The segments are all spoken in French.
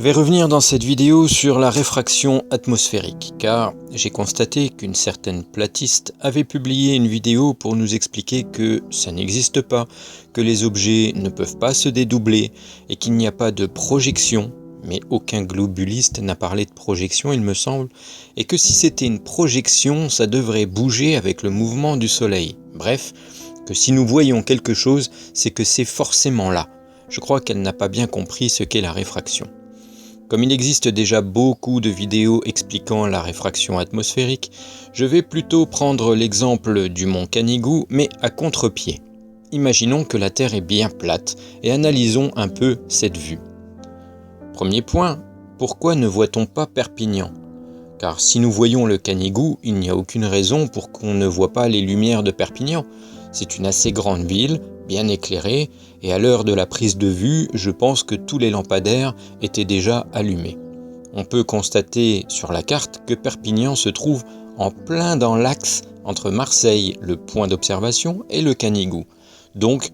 vais revenir dans cette vidéo sur la réfraction atmosphérique, car j'ai constaté qu'une certaine platiste avait publié une vidéo pour nous expliquer que ça n'existe pas, que les objets ne peuvent pas se dédoubler et qu'il n'y a pas de projection, mais aucun globuliste n'a parlé de projection il me semble, et que si c'était une projection, ça devrait bouger avec le mouvement du soleil. Bref, que si nous voyons quelque chose, c'est que c'est forcément là. Je crois qu'elle n'a pas bien compris ce qu'est la réfraction. Comme il existe déjà beaucoup de vidéos expliquant la réfraction atmosphérique, je vais plutôt prendre l'exemple du mont Canigou, mais à contre-pied. Imaginons que la Terre est bien plate et analysons un peu cette vue. Premier point, pourquoi ne voit-on pas Perpignan ? Car si nous voyons le Canigou, il n'y a aucune raison pour qu'on ne voit pas les lumières de Perpignan. C'est une assez grande ville, bien éclairée, et à l'heure de la prise de vue, je pense que tous les lampadaires étaient déjà allumés. On peut constater sur la carte que Perpignan se trouve en plein dans l'axe entre Marseille, le point d'observation, et le Canigou. Donc,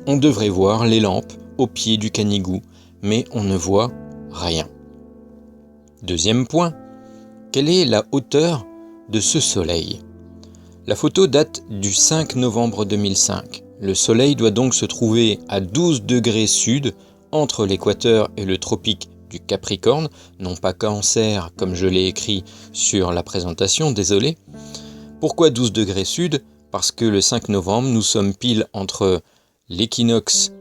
on devrait voir les lampes au pied du Canigou, mais on ne voit rien. Deuxième point, quelle est la hauteur de ce soleil ? La photo date du 5 novembre 2005. Le soleil doit donc se trouver à 12 degrés sud, entre l'équateur et le tropique du Capricorne, non pas Cancer comme je l'ai écrit sur la présentation, désolé. Pourquoi 12 degrés sud ? Parce que le 5 novembre, nous sommes pile entre l'équinoxe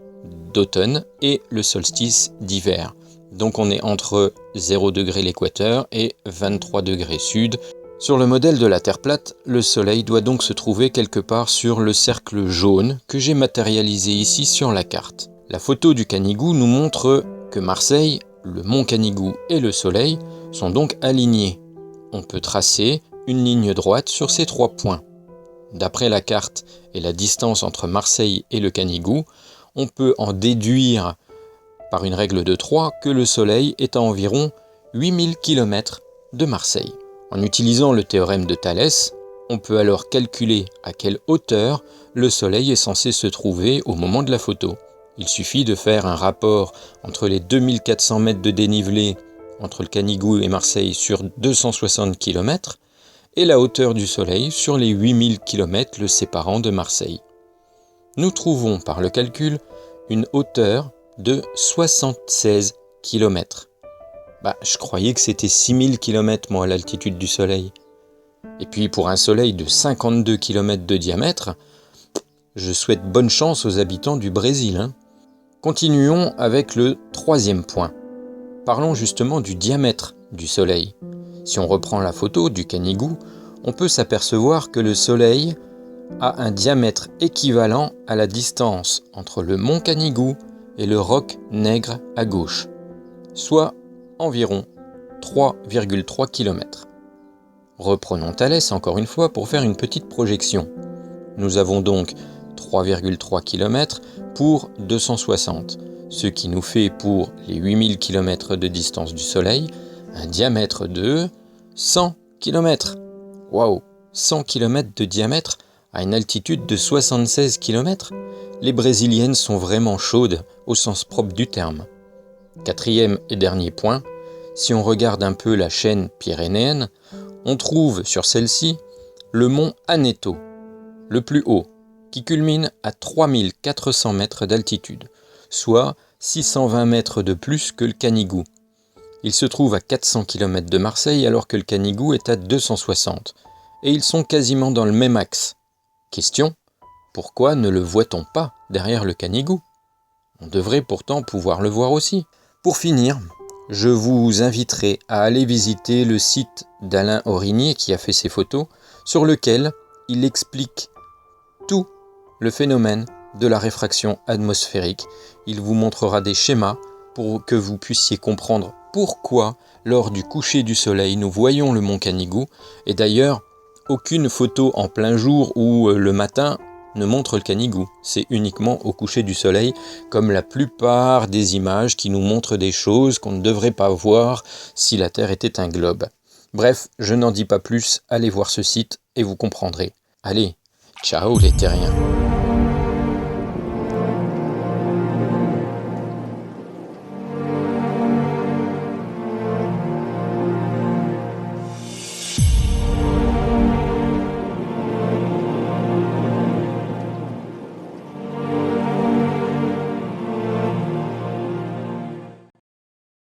d'automne et le solstice d'hiver. Donc on est entre 0 degré l'équateur et 23 degrés sud. Sur le modèle de la Terre plate, le soleil doit donc se trouver quelque part sur le cercle jaune que j'ai matérialisé ici sur la carte. La photo du Canigou nous montre que Marseille, le mont Canigou et le soleil sont donc alignés. On peut tracer une ligne droite sur ces trois points. D'après la carte et la distance entre Marseille et le Canigou, on peut en déduire par une règle de 3 que le soleil est à environ 8000 km de Marseille. En utilisant le théorème de Thalès, on peut alors calculer à quelle hauteur le soleil est censé se trouver au moment de la photo. Il suffit de faire un rapport entre les 2400 mètres de dénivelé entre le Canigou et Marseille sur 260 km et la hauteur du soleil sur les 8000 km le séparant de Marseille. Nous trouvons par le calcul une hauteur de 76 km. Je croyais que c'était 6000 km moi à l'altitude du soleil. Et puis pour un soleil de 52 km de diamètre, je souhaite bonne chance aux habitants du Brésil. Continuons avec le troisième point. Parlons justement du diamètre du soleil. Si on reprend la photo du Canigou, on peut s'apercevoir que le soleil a un diamètre équivalent à la distance entre le mont Canigou et le roc Nègre à gauche, soit environ 3,3 km. Reprenons Thalès encore une fois pour faire une petite projection. Nous avons donc 3,3 km pour 260, ce qui nous fait pour les 8000 km de distance du Soleil un diamètre de 100 km. Waouh, 100 km de diamètre à une altitude de 76 km. Les Brésiliennes sont vraiment chaudes au sens propre du terme. Quatrième et dernier point, si on regarde un peu la chaîne pyrénéenne, on trouve sur celle-ci le mont Aneto, le plus haut, qui culmine à 3400 mètres d'altitude, soit 620 mètres de plus que le Canigou. Il se trouve à 400 km de Marseille alors que le Canigou est à 260, et ils sont quasiment dans le même axe. Question, pourquoi ne le voit-on pas derrière le Canigou ? On devrait pourtant pouvoir le voir aussi. Pour finir, je vous inviterai à aller visiter le site d'Alain Aurigné qui a fait ces photos, sur lequel il explique tout le phénomène de la réfraction atmosphérique. Il vous montrera des schémas pour que vous puissiez comprendre pourquoi, lors du coucher du soleil, nous voyons le mont Canigou. Et d'ailleurs, aucune photo en plein jour ou le matin ne montre le Canigou. C'est uniquement au coucher du soleil, comme la plupart des images qui nous montrent des choses qu'on ne devrait pas voir si la Terre était un globe. Bref, je n'en dis pas plus, allez voir ce site et vous comprendrez. Allez, ciao les terriens.